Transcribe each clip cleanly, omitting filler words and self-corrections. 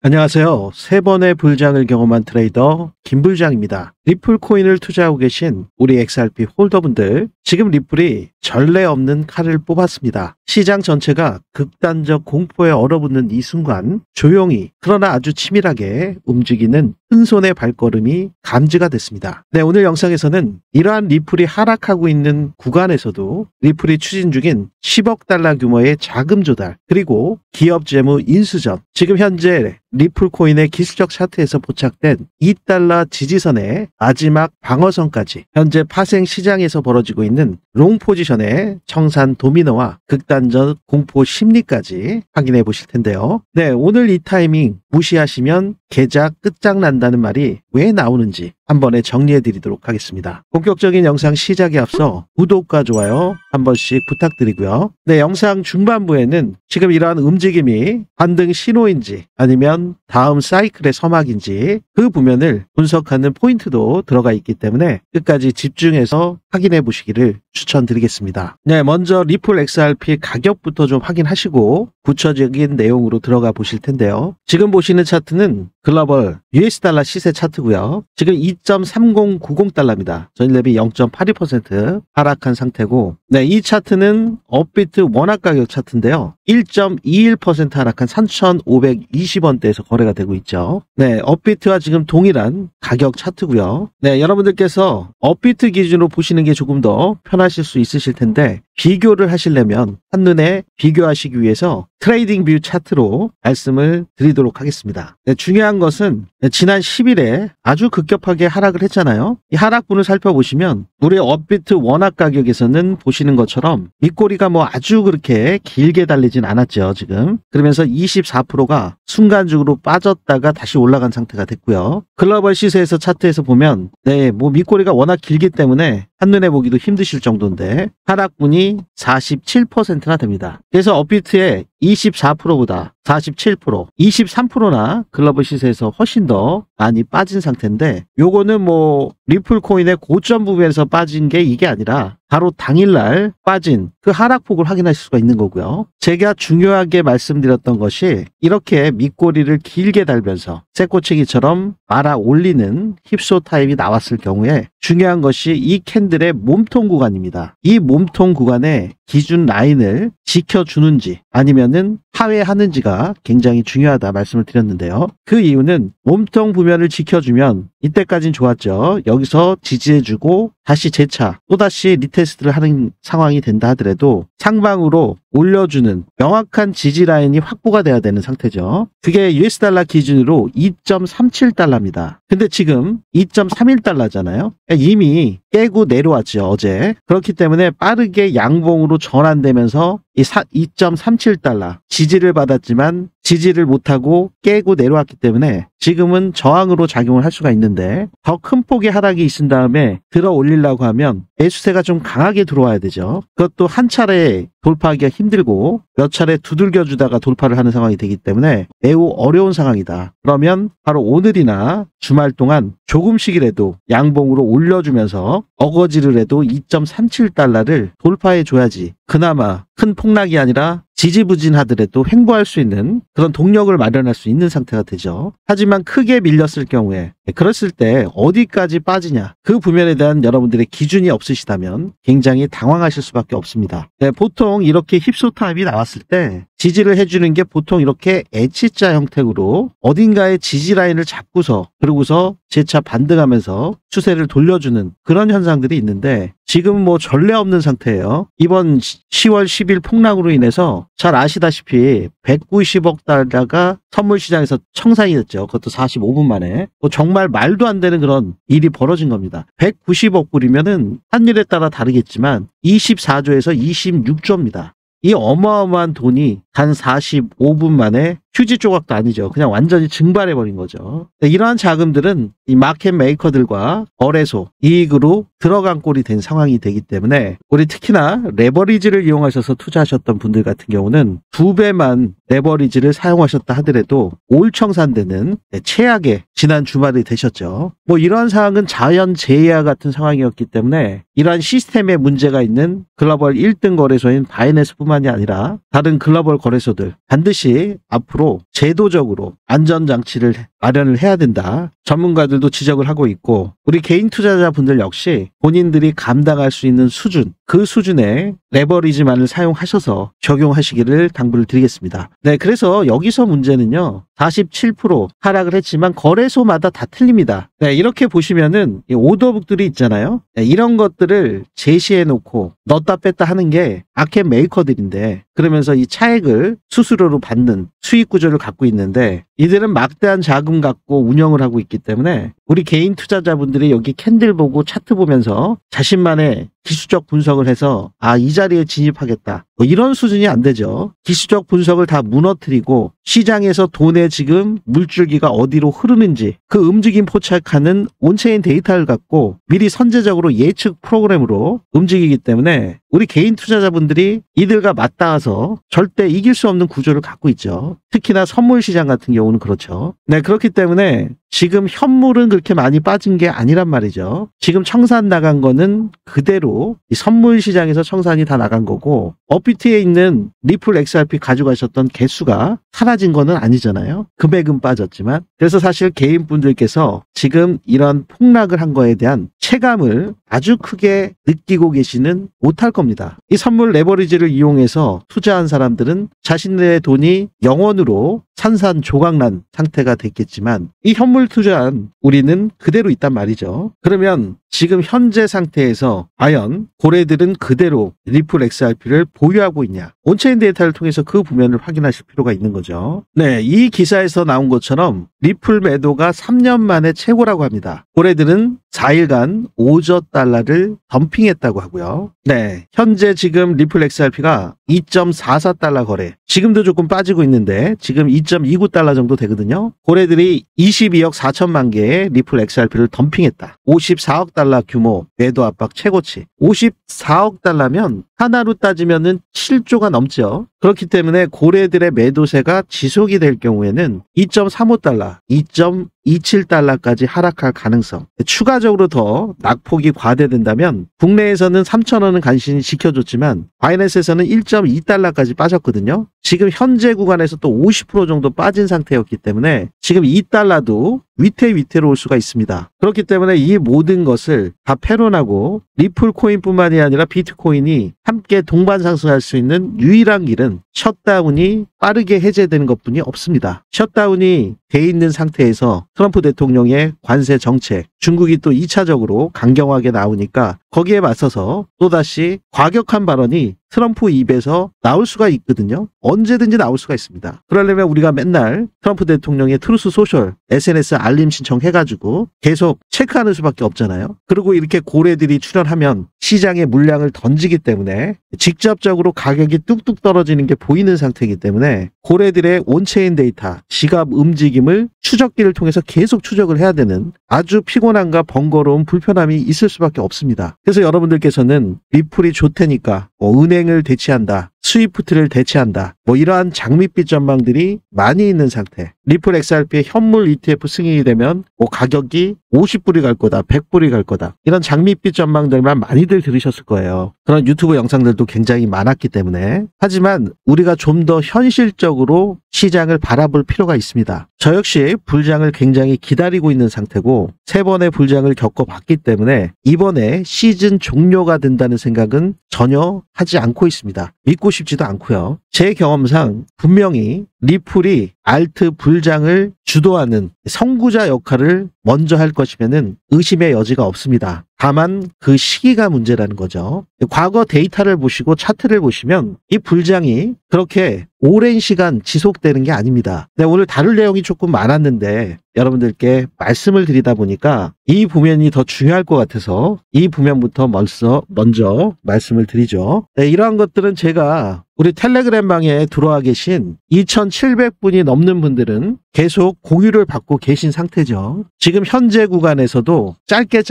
안녕하세요. 세 번의 불장을 경험한 트레이더 김불장입니다. 리플 코인을 투자하고 계신 우리 XRP 홀더분들, 지금 리플이 전례 없는 칼을 뽑았습니다. 시장 전체가 극단적 공포에 얼어붙는 이 순간 조용히 그러나 아주 치밀하게 움직이는 큰 손의 발걸음이 감지가 됐습니다. 네, 오늘 영상에서는 이러한 리플이 하락하고 있는 구간에서도 리플이 추진 중인 10억 달러 규모의 자금 조달, 그리고 기업 재무 인수전, 지금 현재 리플 코인의 기술적 차트에서 포착된 2달러 지지선의 마지막 방어선까지 현재 파생 시장에서 벌어지고 있는 롱 포지션의 청산 도미노와 극단적 공포 심리까지 확인해 보실 텐데요. 네, 오늘 이 타이밍 무시하시면 계좌 끝장난다는 말이 왜 나오는지 한 번에 정리해 드리도록 하겠습니다. 본격적인 영상 시작에 앞서 구독과 좋아요 한 번씩 부탁드리고요. 네, 영상 중반부에는 지금 이러한 움직임이 반등 신호인지 아니면 다음 사이클의 서막인지 그 부면을 분석하는 포인트도 들어가 있기 때문에 끝까지 집중해서 확인해 보시기를 추천드리겠습니다. 네, 먼저 리플 XRP 가격부터 좀 확인하시고 구체적인 내용으로 들어가 보실 텐데요. 지금 보시는 차트는 글로벌 US 달러 시세 차트고요. 지금 2.3090달러입니다. 전일 대비 0.82% 하락한 상태고, 네, 이 차트는 업비트 원화 가격 차트인데요. 1.21% 하락한 3,520원대에서 거래가 되고 있죠. 네, 업비트와 지금 동일한 가격 차트고요. 네, 여러분들께서 업비트 기준으로 보시는 게 조금 더 편하실 수 있으실 텐데, 비교를 하시려면 한눈에 비교하시기 위해서 트레이딩 뷰 차트로 말씀을 드리도록 하겠습니다. 네, 중요한 것은 지난 10일에 아주 급격하게 하락을 했잖아요. 이 하락분을 살펴보시면 우리 업비트 원화 가격에서는 보시는 것처럼 밑꼬리가 뭐 아주 그렇게 길게 달리진 않았죠, 지금. 그러면서 24%가 순간적으로 빠졌다가 다시 올라간 상태가 됐고요. 글로벌 시세에서 차트에서 보면 네, 뭐 밑꼬리가 워낙 길기 때문에 한눈에 보기도 힘드실 정도인데 하락분이 47%나 됩니다. 그래서 업비트의 24%보다 47%, 23%나 글로벌 시세에서 훨씬 더 많이 빠진 상태인데, 요거는 뭐 리플 코인의 고점 부분에서 빠진 게 이게 아니라 바로 당일날 빠진 그 하락폭을 확인하실 수가 있는 거고요. 제가 중요하게 말씀드렸던 것이 이렇게 밑꼬리를 길게 달면서 쇠꼬치기처럼 말아 올리는 힙소 타입이 나왔을 경우에 중요한 것이 이 캔들의 몸통 구간입니다. 이 몸통 구간의 기준 라인을 지켜주는지 아니면은 하회하는지가 굉장히 중요하다 말씀을 드렸는데요. 그 이유는 몸통 부면을 지켜주면 이때까지는 좋았죠. 여기서 지지해주고 다시 재차 또다시 리테스트를 하는 상황이 된다 하더라도 상방으로 올려주는 명확한 지지 라인이 확보가 돼야 되는 상태죠. 그게 US 달러 기준으로 2.37달러입니다. 근데 지금 2.31달러잖아요. 이미 깨고 내려왔죠, 어제. 그렇기 때문에 빠르게 양봉으로 전환되면서 이 2.37달러 지지를 받았지만 지지를 못하고 깨고 내려왔기 때문에 지금은 저항으로 작용을 할 수가 있는데, 더 큰 폭의 하락이 있은 다음에 들어 올리려고 하면 매수세가 좀 강하게 들어와야 되죠. 그것도 한 차례 돌파하기가 힘들고 몇 차례 두들겨 주다가 돌파를 하는 상황이 되기 때문에 매우 어려운 상황이다. 그러면 바로 오늘이나 주말 동안 조금씩이라도 양봉으로 올려주면서 어거지를 해도 2.37달러를 돌파해 줘야지 그나마 큰 폭락이 아니라 지지부진하더라도 횡보할 수 있는 그런 동력을 마련할 수 있는 상태가 되죠. 하지만 크게 밀렸을 경우에, 그랬을 때 어디까지 빠지냐, 그 부면에 대한 여러분들의 기준이 없으시다면 굉장히 당황하실 수밖에 없습니다. 네, 보통 이렇게 힙소 타입이 나왔을 때 지지를 해주는 게 보통 이렇게 H자 형태로 어딘가에 지지 라인을 잡고서 그러고서 재차 반등하면서 추세를 돌려주는 그런 현상들이 있는데, 지금 뭐 전례 없는 상태예요. 이번 10월 10일 폭락으로 인해서 잘 아시다시피 190억 달러가 선물시장에서 청산이 됐죠. 그것도 45분 만에. 뭐 정말 말도 안 되는 그런 일이 벌어진 겁니다. 190억 불이면은 환율에 따라 다르겠지만 24조에서 26조입니다. 이 어마어마한 돈이 단 45분 만에 휴지 조각도 아니죠. 그냥 완전히 증발해버린 거죠. 이러한 자금들은 이 마켓 메이커들과 거래소, 이익으로 들어간 꼴이 된 상황이 되기 때문에 우리 특히나 레버리지를 이용하셔서 투자하셨던 분들 같은 경우는 2배만 레버리지를 사용하셨다 하더라도 올청산되는 최악의 지난 주말이 되셨죠. 뭐 이러한 상황은 자연재해와 같은 상황이었기 때문에 이러한 시스템에 문제가 있는 글로벌 1등 거래소인 바이낸스뿐만이 아니라 다른 글로벌 거래소들 반드시 앞으로 앞으로 제도적으로 안전장치를 마련을 해야 된다. 전문가들도 지적을 하고 있고 우리 개인 투자자분들 역시 본인들이 감당할 수 있는 수준, 그 수준의 레버리지만을 사용하셔서 적용하시기를 당부를 드리겠습니다. 네, 그래서 여기서 문제는요. 47% 하락을 했지만 거래소마다 다 틀립니다. 네, 이렇게 보시면은 이 오더북들이 있잖아요. 네, 이런 것들을 제시해 놓고 넣었다 뺐다 하는 게 마켓 메이커들인데 그러면서 이 차액을 수수료로 받는 수익 구조를 갖고 있는데 이들은 막대한 자금 갖고 운영을 하고 있기 때문에 우리 개인 투자자분들이 여기 캔들 보고 차트 보면서 자신만의 기술적 분석을 해서 이 자리에 진입하겠다. 뭐 이런 수준이 안 되죠. 기술적 분석을 다 무너뜨리고 시장에서 돈의 지금 물줄기가 어디로 흐르는지 그 움직임 포착하는 온체인 데이터를 갖고 미리 선제적으로 예측 프로그램으로 움직이기 때문에 우리 개인 투자자분들이 이들과 맞닿아서 절대 이길 수 없는 구조를 갖고 있죠. 특히나 선물 시장 같은 경우는 그렇죠. 네, 그렇기 때문에 지금 현물은 그렇게 많이 빠진 게 아니란 말이죠. 지금 청산 나간 거는 그대로 이 선물 시장에서 청산이 다 나간 거고 업비트에 있는 리플 XRP 가져가셨던 개수가 사라진 거는 아니잖아요. 금액은 빠졌지만. 그래서 사실 개인분들께서 지금 이런 폭락을 한 거에 대한 체감을 아주 크게 느끼고 계시는 못할 겁니다. 이 선물 레버리지를 이용해서 투자한 사람들은 자신들의 돈이 영원으로 산산조각난 상태가 됐겠지만 이 현물 투자한 우리는 그대로 있단 말이죠. 그러면 지금 현재 상태에서 과연 고래들은 그대로 리플 XRP를 보유하고 있냐? 온체인 데이터를 통해서 그 부면을 확인하실 필요가 있는 거죠. 네, 이 기사에서 나온 것처럼 리플 매도가 3년 만에 최고라고 합니다. 고래들은 4일간 5조 달러를 덤핑했다고 하고요. 네, 현재 지금 리플 XRP가 2.44달러 거래. 지금도 조금 빠지고 있는데 지금 2.29달러 정도 되거든요. 고래들이 22억 4천만 개의 리플 XRP를 덤핑했다. 54억 달러 규모 매도 압박 최고치. 54억 달러면 하나로 따지면은 7조가 넘죠. 그렇기 때문에 고래들의 매도세가 지속이 될 경우에는 2.35달러, 2.27달러까지 하락할 가능성. 추가적으로 더 낙폭이 과대된다면 국내에서는 3,000원은 간신히 지켜줬지만 바이낸스에서는 1.2달러까지 빠졌거든요. 지금 현재 구간에서 또 50% 정도 빠진 상태였기 때문에 지금 2달러도 위태위태로 올 수가 있습니다. 그렇기 때문에 이 모든 것을 다 패론하고 리플 코인뿐만이 아니라 비트코인이 함께 동반 상승할 수 있는 유일한 길은 셧다운이 빠르게 해제되는 것뿐이 없습니다. 셧다운이 돼 있는 상태에서 트럼프 대통령의 관세 정책, 중국이 또 2차적으로 강경하게 나오니까 거기에 맞서서 또다시 과격한 발언이 트럼프 입에서 나올 수가 있거든요. 언제든지 나올 수가 있습니다. 그러려면 우리가 맨날 트럼프 대통령의 트루스 소셜, SNS 알림 신청해가지고 계속 체크하는 수밖에 없잖아요. 그리고 이렇게 고래들이 출연하면 시장에 물량을 던지기 때문에 직접적으로 가격이 뚝뚝 떨어지는 게 보이는 상태이기 때문에 고래들의 온체인 데이터, 지갑 움직임을 추적기를 통해서 계속 추적을 해야 되는 아주 피곤함과 번거로운 불편함이 있을 수밖에 없습니다. 그래서 여러분들께서는 리플이 좋다니까 은행을 대체한다, 스위프트를 대체한다, 이러한 장밋빛 전망들이 많이 있는 상태. 리플 XRP의 현물 ETF 승인이 되면 가격이 50불이 갈 거다, 100불이 갈 거다, 이런 장밋빛 전망들만 많이들 들으셨을 거예요. 그런 유튜브 영상들도 굉장히 많았기 때문에. 하지만 우리가 좀 더 현실적으로 시장을 바라볼 필요가 있습니다. 저 역시 불장을 굉장히 기다리고 있는 상태고 3번의 불장을 겪어봤기 때문에 이번에 시즌 종료가 된다는 생각은 전혀 하지 않고 있습니다. 믿고 싶지도 않고요. 제 경험상 분명히 리플이 알트 불장을 주도하는 선구자 역할을 먼저 할 것이면은 의심의 여지가 없습니다. 다만 그 시기가 문제라는 거죠. 과거 데이터를 보시고 차트를 보시면 이 불장이 그렇게 오랜 시간 지속되는 게 아닙니다. 네, 오늘 다룰 내용이 조금 많았는데 여러분들께 말씀을 드리다 보니까 이 부면이 더 중요할 것 같아서 이 부면부터 먼저 말씀을 드리죠. 네, 이러한 것들은 제가 우리 텔레그램 방에 들어와 계신 2,700분이 넘는 분들은 계속 공유를 받고 계신 상태죠. 지금 현재 구간에서도 짧게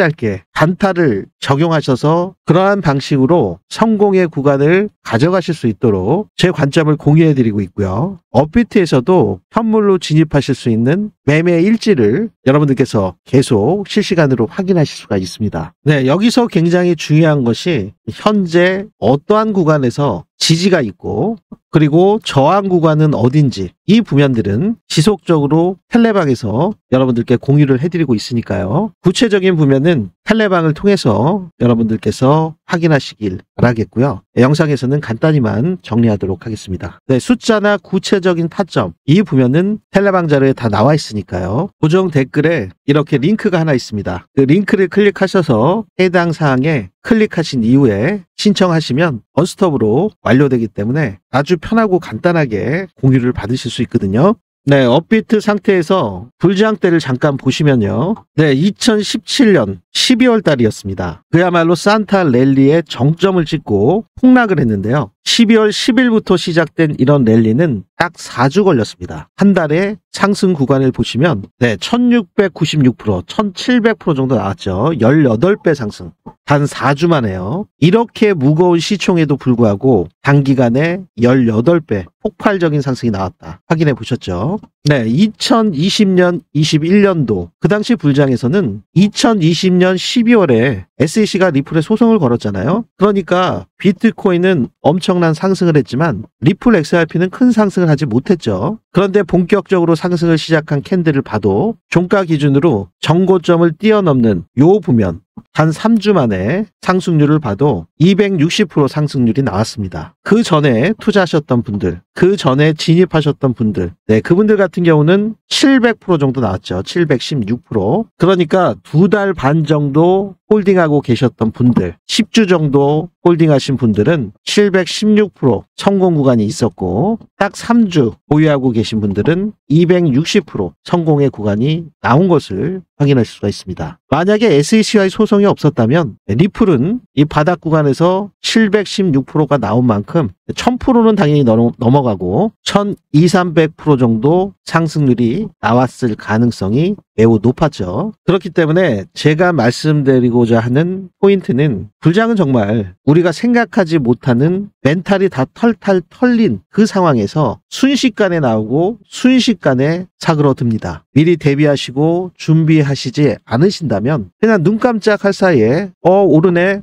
단타를 적용하셔서 그러한 방식으로 성공의 구간을 가져가실 수 있도록 제 관점을 공유해드리고 있고요. 업비트에서도 현물로 진입하실 수 있는 매매 일지를 여러분들께서 계속 실시간으로 확인하실 수가 있습니다. 네, 여기서 굉장히 중요한 것이 현재 어떠한 구간에서 지지가 있고 그리고 저항 구간은 어딘지 이 부면들은 지속적으로 텔레방에서 여러분들께 공유를 해드리고 있으니까요. 구체적인 부면은 텔레방을 통해서 여러분들께서 확인하시길 바라겠고요. 영상에서는 간단히만 정리하도록 하겠습니다. 네, 숫자나 구체적인 타점 이 부면은 텔레방 자료에 다 나와 있으니까요. 고정 댓글에 이렇게 링크가 하나 있습니다. 그 링크를 클릭하셔서 해당 사항에 클릭하신 이후에 신청하시면 언스톱으로 완료되기 때문에 아주 편하고 간단하게 공유를 받으실 수 있거든요. 네, 업비트 상태에서 불장대를 잠깐 보시면요. 네, 2017년 12월 달이었습니다. 그야말로 산타 랠리의 정점을 찍고 폭락을 했는데요. 12월 10일부터 시작된 이런 랠리는 딱 4주 걸렸습니다. 한 달에 상승 구간을 보시면 1696%, 1700% 정도 나왔죠. 18배 상승. 단 4주 만에요. 이렇게 무거운 시총에도 불구하고 단기간에 18배 폭발적인 상승이 나왔다. 확인해 보셨죠? 네, 2020년, 21년도 그 당시 불장에서는 2020년 12월에 SEC가 리플에 소송을 걸었잖아요. 그러니까 비트코인은 엄청난 상승을 했지만 리플 XRP는 큰 상승을 하지 못했죠. 그런데 본격적으로 상승을 시작한 캔들을 봐도 종가 기준으로 정고점을 뛰어넘는 요 부면 한 3주 만에 상승률을 봐도 260% 상승률이 나왔습니다. 그 전에 투자하셨던 분들, 그 전에 진입하셨던 분들, 네, 그분들 같은 경우는 700% 정도 나왔죠. 716%. 그러니까 2달 반 정도 홀딩하고 계셨던 분들, 10주 정도 홀딩하신 분들은 716% 성공 구간이 있었고 딱 3주 보유하고 계신 분들은 260% 성공의 구간이 나온 것을 확인할 수가 있습니다. 만약에 SEC와의 소송이 없었다면 리플은 이 바닥 구간에서 716%가 나온 만큼 1000%는 당연히 넘어가고 1200, 300% 정도 상승률이 나왔을 가능성이 매우 높았죠. 그렇기 때문에 제가 말씀드리고자 하는 포인트는 불장은 정말 우리가 생각하지 못하는 멘탈이 다 털탈 털린 그 상황에서 순식간에 나오고 순식간에 사그러듭니다. 미리 대비하시고 준비하시지 않으신다면 그냥 눈 깜짝할 사이에 오르네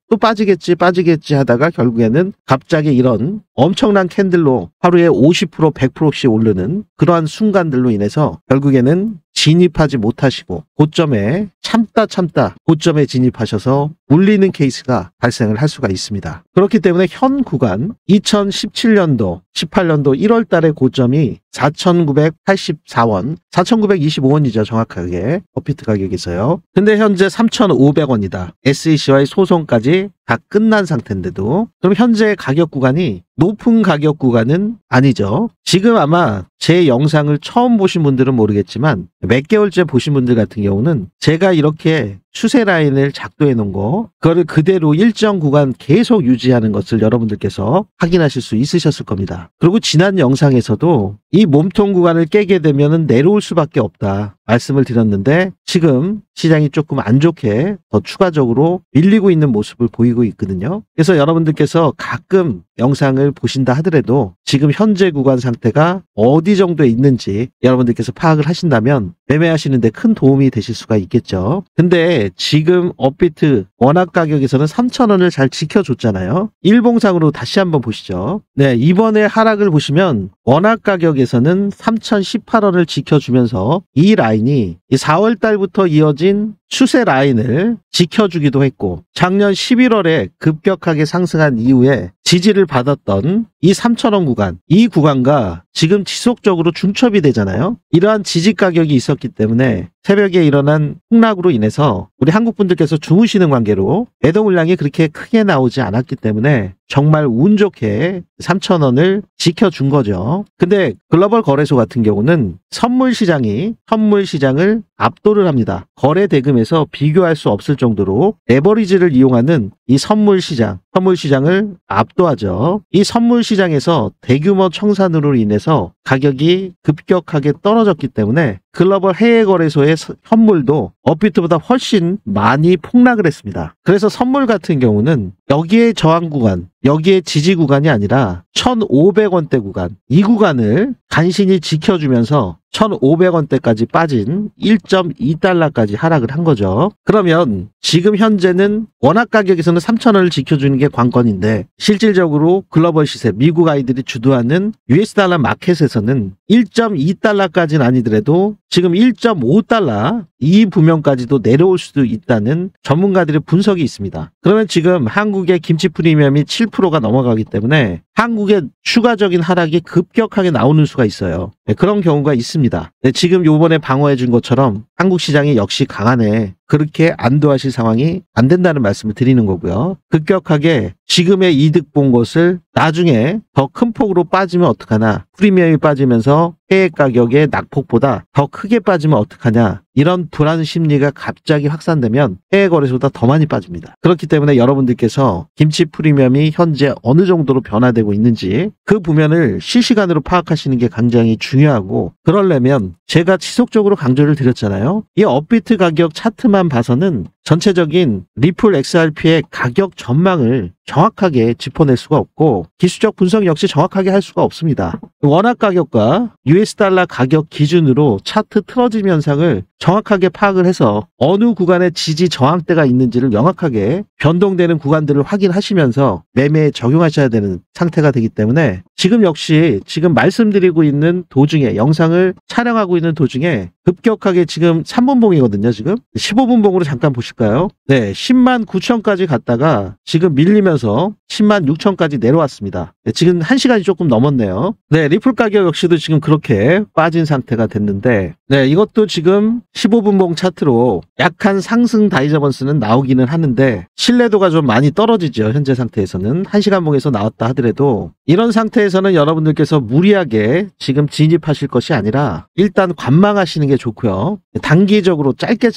또 빠지겠지 하다가 결국에는 갑자기 이런 엄청난 캔들로 하루에 50% 100%씩 오르는 그러한 순간들로 인해서 결국에는 진입하지 못하시고 고점에 참다 고점에 진입하셔서 울리는 케이스가 발생을 할 수가 있습니다. 그렇기 때문에 현 구간 2017년도 18년도 1월 달의 고점이 4,984원, 4,925원이죠. 정확하게 업비트 가격에서요. 근데 현재 3,500원이다. SEC와의 소송까지 다 끝난 상태인데도 그럼 현재 가격 구간이 높은 가격 구간은 아니죠. 지금 아마 제 영상을 처음 보신 분들은 모르겠지만 몇 개월째 보신 분들 같은 경우는 제가 이렇게 추세 라인을 작도해 놓은 거 그거를 그대로 일정 구간 계속 유지하는 것을 여러분들께서 확인하실 수 있으셨을 겁니다. 그리고 지난 영상에서도 이 몸통 구간을 깨게 되면 내려올 수밖에 없다 말씀을 드렸는데 지금 시장이 조금 안 좋게 더 추가적으로 밀리고 있는 모습을 보이고 있거든요. 그래서 여러분들께서 가끔 영상을 보신다 하더라도 지금 현재 구간 상태가 어디 정도에 있는지 여러분들께서 파악을 하신다면 매매하시는데 큰 도움이 되실 수가 있겠죠. 근데 지금 업비트 원화 가격에서는 3,000원을 잘 지켜줬잖아요. 일봉상으로 다시 한번 보시죠. 네, 이번에 하락을 보시면 원화 가격에서는 3,018원을 지켜주면서 이 라인이 4월 달부터 이어진 추세 라인을 지켜주기도 했고 작년 11월에 급격하게 상승한 이후에 지지를 받았던 이 3,000원 구간, 이 구간과 지금 지속적으로 중첩이 되잖아요. 이러한 지지 가격이 있었기 때문에 새벽에 일어난 폭락으로 인해서 우리 한국 분들께서 주무시는 관계로 매도 물량이 그렇게 크게 나오지 않았기 때문에 정말 운 좋게 3,000원을 지켜준 거죠. 근데 글로벌 거래소 같은 경우는 선물 시장을 압도를 합니다. 거래 대금에서 비교할 수 없을 정도로 레버리지를 이용하는 이 선물 시장을 압도하죠. 이 선물 시장에서 대규모 청산으로 인해서 가격이 급격하게 떨어졌기 때문에 글로벌 해외 거래소의 현물도 업비트보다 훨씬 많이 폭락을 했습니다. 그래서 선물 같은 경우는 여기에 저항 구간, 여기에 지지 구간이 아니라 1,500원대 구간, 이 구간을 간신히 지켜주면서 1,500원대까지 빠진 1.2달러까지 하락을 한 거죠. 그러면 지금 현재는 원화 가격에서는 3,000원을 지켜주는 게 관건인데 실질적으로 글로벌 시세, 미국 아이들이 주도하는 US 달러 마켓에서는 1.2달러까지는 아니더라도 지금 1.5달러 이 부면까지도 내려올 수도 있다는 전문가들의 분석이 있습니다. 그러면 지금 한국의 김치 프리미엄이 7%가 넘어가기 때문에 한국의 추가적인 하락이 급격하게 나오는 수가 있어요. 네, 그런 경우가 있습니다. 네, 지금 요번에 방어해 준 것처럼 한국 시장이 역시 강하네. 그렇게 안도하실 상황이 안 된다는 말씀을 드리는 거고요. 급격하게 지금의 이득 본 것을 나중에 더 큰 폭으로 빠지면 어떡하나, 프리미엄이 빠지면서 해외 가격의 낙폭보다 더 크게 빠지면 어떡하냐, 이런 불안 심리가 갑자기 확산되면 해외 거래소보다 더 많이 빠집니다. 그렇기 때문에 여러분들께서 김치 프리미엄이 현재 어느 정도로 변화되고 있는지 그 부면을 실시간으로 파악하시는 게 굉장히 중요하고, 그러려면 제가 지속적으로 강조를 드렸잖아요. 이 업비트 가격 차트만 봐서는 전체적인 리플 XRP의 가격 전망을 정확하게 짚어낼 수가 없고 기술적 분석 역시 정확하게 할 수가 없습니다. 원화 가격과 US 달러 가격 기준으로 차트 틀어짐 현상을 정확하게 파악을 해서 어느 구간에 지지 저항대가 있는지를 명확하게 변동되는 구간들을 확인하시면서 매매에 적용하셔야 되는 상태가 되기 때문에 지금 역시 지금 말씀드리고 있는 도중에, 영상을 촬영하고 있는 도중에 급격하게 지금 3분봉이거든요. 지금 15분봉으로 잠깐 보실까요? 네, 10만 9천까지 갔다가 지금 밀리면서 10만 6천까지 내려왔습니다. 네, 지금 1시간이 조금 넘었네요. 네, 리플 가격 역시도 지금 그렇게 빠진 상태가 됐는데, 네, 이것도 지금 15분봉 차트로 약한 상승 다이저번스는 나오기는 하는데 신뢰도가 좀 많이 떨어지죠. 현재 상태에서는 1시간봉에서 나왔다 하더라도 이런 상태에서는 여러분들께서 무리하게 지금 진입하실 것이 아니라 일단 관망하시는 게 좋고요. 단기적으로 짧게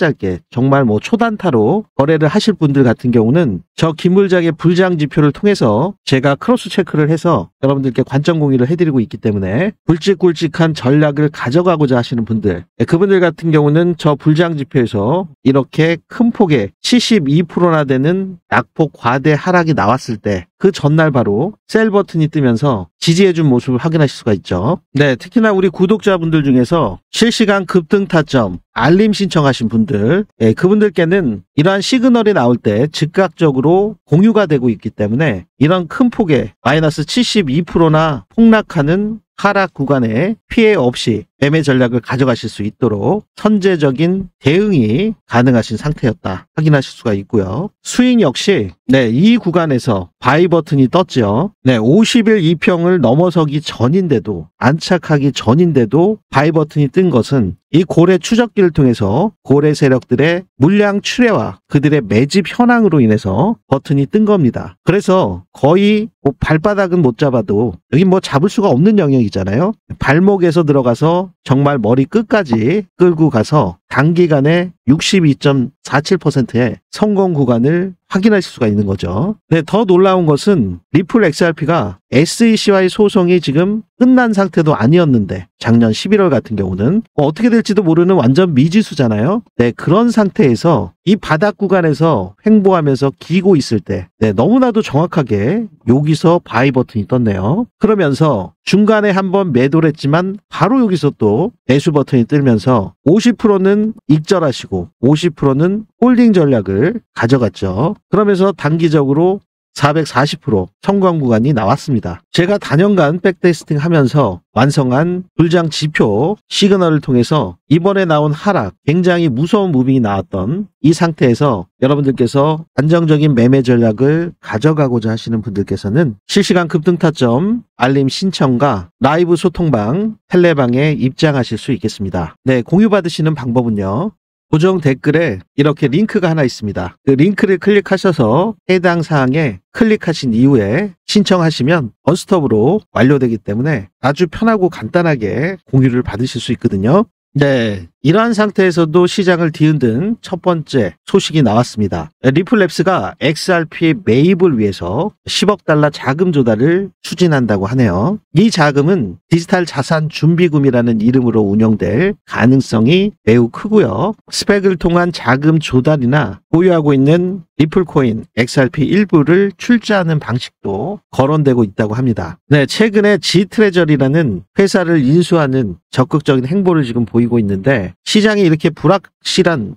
정말 뭐 초단타로 거래를 하실 분들 같은 경우는 저 김물장의 불장 지표를 통해서 제가 크로스 체크를 해서 여러분들께 관점 공유를 해드리고 있기 때문에 굵직굵직한 전략을 가져가고자 하시는 분들, 그분들 같은 경우는 저 불장 지표에서 이렇게 큰 폭의 72%나 되는 낙폭 과대 하락이 나왔을 때 그 전날 바로 셀 버튼이 뜨면서 지지해준 모습을 확인하실 수가 있죠. 네, 특히나 우리 구독자분들 중에서 실시간 급등 타점 알림 신청하신 분들, 그분들께는 이러한 시그널이 나올 때 즉각적으로 공유가 되고 있기 때문에 이런 큰 폭의 마이너스 72%나 폭락하는 하락 구간에 피해 없이 매매 전략을 가져가실 수 있도록 선제적인 대응이 가능하신 상태였다 확인하실 수가 있고요. 스윙 역시 이 구간에서 바이 버튼이 떴죠. 50일 이평을 넘어서기 전인데도, 안착하기 전인데도 바이 버튼이 뜬 것은 이 고래 추적기를 통해서 고래 세력들의 물량 출회와 그들의 매집 현황으로 인해서 버튼이 뜬 겁니다. 그래서 거의 뭐 발바닥은 못 잡아도 여기 뭐 잡을 수가 없는 영역이잖아요. 발목에서 들어가서 정말 머리 끝까지 끌고 가서 단기간에 62.47%의 성공 구간을 확인하실 수가 있는 거죠. 네, 더 놀라운 것은 리플 XRP가 SEC와의 소송이 지금 끝난 상태도 아니었는데 작년 11월 같은 경우는 어떻게 될지도 모르는 완전 미지수잖아요. 네, 그런 상태에서 이 바닥 구간에서 횡보하면서 기고 있을 때 너무나도 정확하게 여기서 바이 버튼이 떴네요. 그러면서 중간에 한번 매도를 했지만 바로 여기서 또 매수 버튼이 뜨면서 50%는 익절하시고 50%는 홀딩 전략을 가져갔죠. 그러면서 단기적으로 440% 성공 구간이 나왔습니다. 제가 단연간 백테스팅 하면서 완성한 불장 지표 시그널을 통해서 이번에 나온 하락, 굉장히 무서운 무빙이 나왔던 이 상태에서 여러분들께서 안정적인 매매 전략을 가져가고자 하시는 분들께서는 실시간 급등 타점 알림 신청과 라이브 소통방 텔레방에 입장하실 수 있겠습니다. 네, 공유받으시는 방법은요. 고정 댓글에 이렇게 링크가 하나 있습니다. 그 링크를 클릭하셔서 해당 사항에 클릭하신 이후에 신청하시면 원스톱으로 완료되기 때문에 아주 편하고 간단하게 공유를 받으실 수 있거든요. 네, 이러한 상태에서도 시장을 뒤흔든 첫 번째 소식이 나왔습니다. 리플랩스가 XRP 매입을 위해서 10억 달러 자금 조달을 추진한다고 하네요. 이 자금은 디지털 자산 준비금이라는 이름으로 운영될 가능성이 매우 크고요. 스펙을 통한 자금 조달이나 보유하고 있는 리플코인 XRP 일부를 출자하는 방식도 거론되고 있다고 합니다. 네, 최근에 G트레저리라는 회사를 인수하는 적극적인 행보를 지금 보이고 있는데 시장이 이렇게 불확실한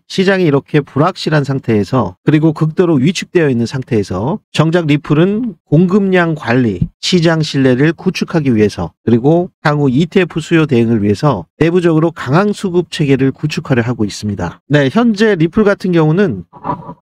상태에서 그리고 극도로 위축되어 있는 상태에서 정작 리플은 공급량 관리, 시장 신뢰를 구축하기 위해서 그리고 향후 ETF 수요 대응을 위해서 내부적으로 강한 수급 체계를 구축하려 하고 있습니다. 네, 현재 리플 같은 경우는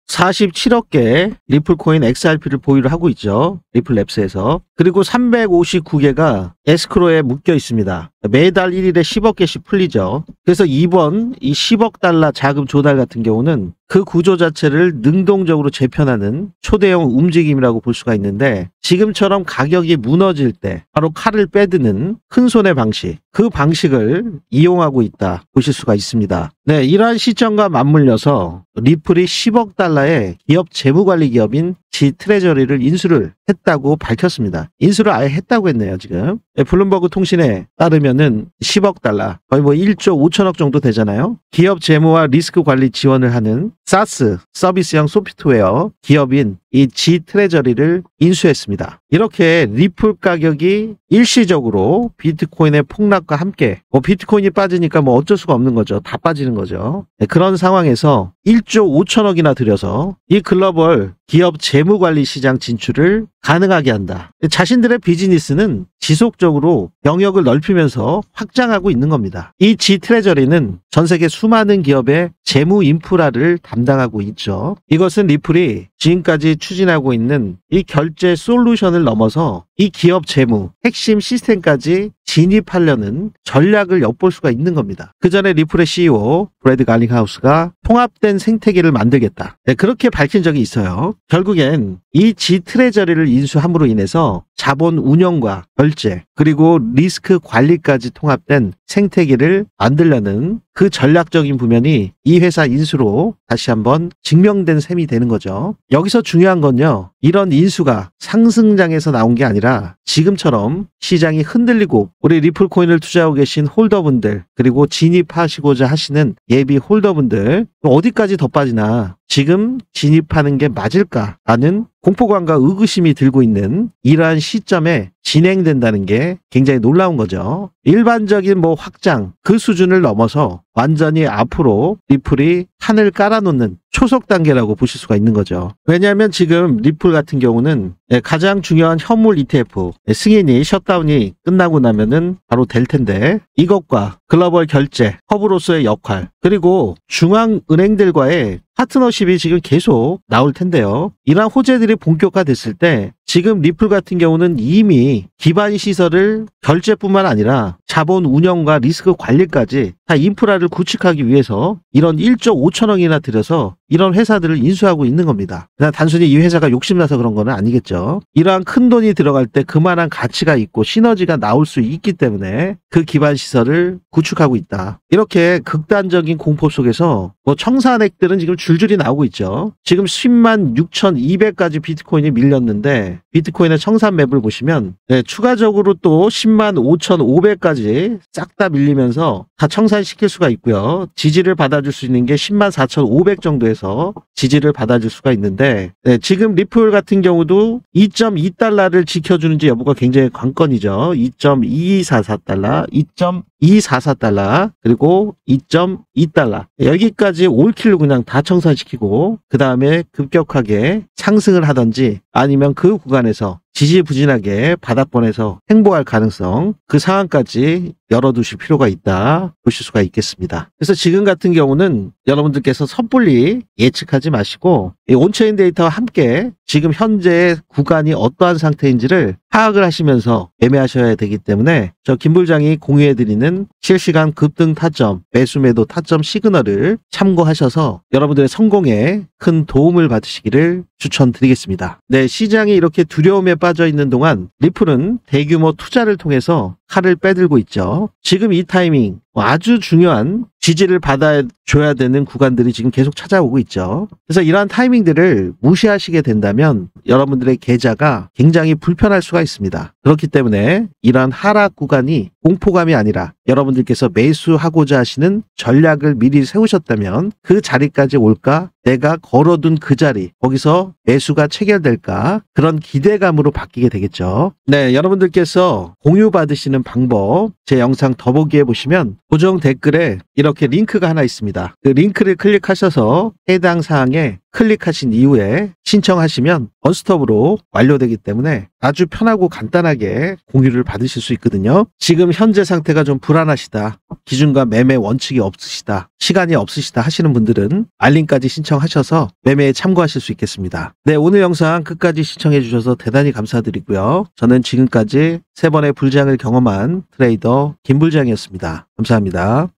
47억 개의 리플코인 XRP를 보유를 하고 있죠. 리플랩스에서. 그리고 359개가 에스크로에 묶여 있습니다. 매달 1일에 10억 개씩 풀리죠. 그래서 이번 이 10억 달러 자금 조달 같은 경우는 그 구조 자체를 능동적으로 재편하는 초대형 움직임이라고 볼 수가 있는데 지금처럼 가격이 무너질 때 바로 칼을 빼드는 큰손의 방식, 그 방식을 이용하고 있다 보실 수가 있습니다. 네, 이러한 시점과 맞물려서 리플이 10억 달러의 기업 재무관리 기업인 G트레저리를 인수를 했다고 밝혔습니다. 인수를 아예 했다고 했네요, 지금. 블룸버그 통신에 따르면은 10억 달러, 거의 뭐 1조 5천억 정도 되잖아요. 기업 재무와 리스크 관리 지원을 하는 SaaS, 서비스형 소프트웨어 기업인 이 G트레저리를 인수했습니다. 이렇게 리플 가격이 일시적으로 비트코인의 폭락과 함께 비트코인이 빠지니까 뭐 어쩔 수가 없는 거죠. 다 빠지는 거죠. 네, 그런 상황에서 1조 5천억이나 들여서 이 글로벌 기업 재무관리 시장 진출을 가능하게 한다. 자신들의 비즈니스는 지속적으로 영역을 넓히면서 확장하고 있는 겁니다. 이 G트레저리는 전 세계 수많은 기업의 재무 인프라를 담당하고 있죠. 이것은 리플이 지금까지 추진하고 있는 이 결제 솔루션을 넘어서 이 기업 재무, 핵심 시스템까지 진입하려는 전략을 엿볼 수가 있는 겁니다. 그 전에 리플의 CEO 브래드 갈링하우스가 통합된 생태계를 만들겠다. 네, 그렇게 밝힌 적이 있어요. 결국엔 이 G트레저리를 인수함으로 인해서 자본 운영과 결제 그리고 리스크 관리까지 통합된 생태계를 만들려는 그 전략적인 부면이 이 회사 인수로 다시 한번 증명된 셈이 되는 거죠. 여기서 중요한 건요. 이런 인수가 상승장에서 나온 게 아니라 지금처럼 시장이 흔들리고 우리 리플코인을 투자하고 계신 홀더분들 그리고 진입하시고자 하시는 예비 홀더분들 어디까지 더 빠지나 지금 진입하는 게 맞을까라는 공포감과 의구심이 들고 있는 이러한 시점에 진행된다는 게 굉장히 놀라운 거죠. 일반적인 확장 그 수준을 넘어서 완전히 앞으로 리플이 판을 깔아놓는 초속 단계라고 보실 수가 있는 거죠. 왜냐하면 지금 리플 같은 경우는 가장 중요한 현물 ETF 승인이 셧다운이 끝나고 나면은 바로 될 텐데 이것과 글로벌 결제 허브로서의 역할 그리고 중앙은행들과의 파트너십이 지금 계속 나올 텐데요. 이러한 호재들이 본격화됐을 때 지금 리플 같은 경우는 이미 기반 시설을 결제뿐만 아니라 자본 운영과 리스크 관리까지 다 인프라를 구축하기 위해서 이런 1조 5천억이나 들여서 이런 회사들을 인수하고 있는 겁니다. 그냥 단순히 이 회사가 욕심나서 그런 건 아니겠죠. 이러한 큰 돈이 들어갈 때 그만한 가치가 있고 시너지가 나올 수 있기 때문에 그 기반 시설을 구축하고 있다. 이렇게 극단적인 공포 속에서 청산액들은 지금 줄줄이 나오고 있죠. 지금 10만 6,200까지 비트코인이 밀렸는데 비트코인의 청산 맵을 보시면 추가적으로 또 10만 5,500까지 싹 다 밀리면서 다 청산시킬 수가 있고요. 지지를 받아줄 수 있는 게 10만 4,500 정도에서 지지를 받아줄 수가 있는데 지금 리플 같은 경우도 2.2달러를 지켜주는지 여부가 굉장히 관건이죠. 2.2244달러, 2.244달러 그리고 2.2달러 여기까지 올킬로 그냥 다 청산시키고 그 다음에 급격하게 상승을 하든지 아니면 그 구간에서 지지부진하게 바닥권에서 행보할 가능성 그 상황까지 열어두실 필요가 있다 보실 수가 있겠습니다. 그래서 지금 같은 경우는 여러분들께서 섣불리 예측하지 마시고 이 온체인 데이터와 함께 지금 현재의 구간이 어떠한 상태인지를 파악을 하시면서 매매하셔야 되기 때문에 저 김부장이 공유해드리는 실시간 급등 타점, 매수 매도 타점 시그널을 참고하셔서 여러분들의 성공에 큰 도움을 받으시기를 추천드리겠습니다. 네, 시장이 이렇게 두려움에 빠져 있는 동안 리플은 대규모 투자를 통해서 칼을 빼들고 있죠. 지금 이 타이밍 아주 중요한 지지를 받아줘야 되는 구간들이 지금 계속 찾아오고 있죠. 그래서 이러한 타이밍들을 무시하시게 된다면 여러분들의 계좌가 굉장히 불편할 수가 있습니다. 그렇기 때문에 이러한 하락 구간이 공포감이 아니라 여러분들께서 매수하고자 하시는 전략을 미리 세우셨다면 그 자리까지 올까? 내가 걸어둔 그 자리, 거기서 매수가 체결될까? 그런 기대감으로 바뀌게 되겠죠. 네, 여러분들께서 공유받으시는 방법, 제 영상 더보기에 보시면 고정 댓글에 이렇게 링크가 하나 있습니다. 그 링크를 클릭하셔서 해당 사항에 클릭하신 이후에 신청하시면 원스톱으로 완료되기 때문에 아주 편하고 간단하게 공유를 받으실 수 있거든요. 지금 현재 상태가 좀 불안하시다, 기준과 매매 원칙이 없으시다, 시간이 없으시다 하시는 분들은 알림까지 신청하셔서 매매에 참고하실 수 있겠습니다. 네, 오늘 영상 끝까지 시청해 주셔서 대단히 감사드리고요. 저는 지금까지 3번의 불장을 경험한 트레이더 김불장이었습니다. 감사합니다.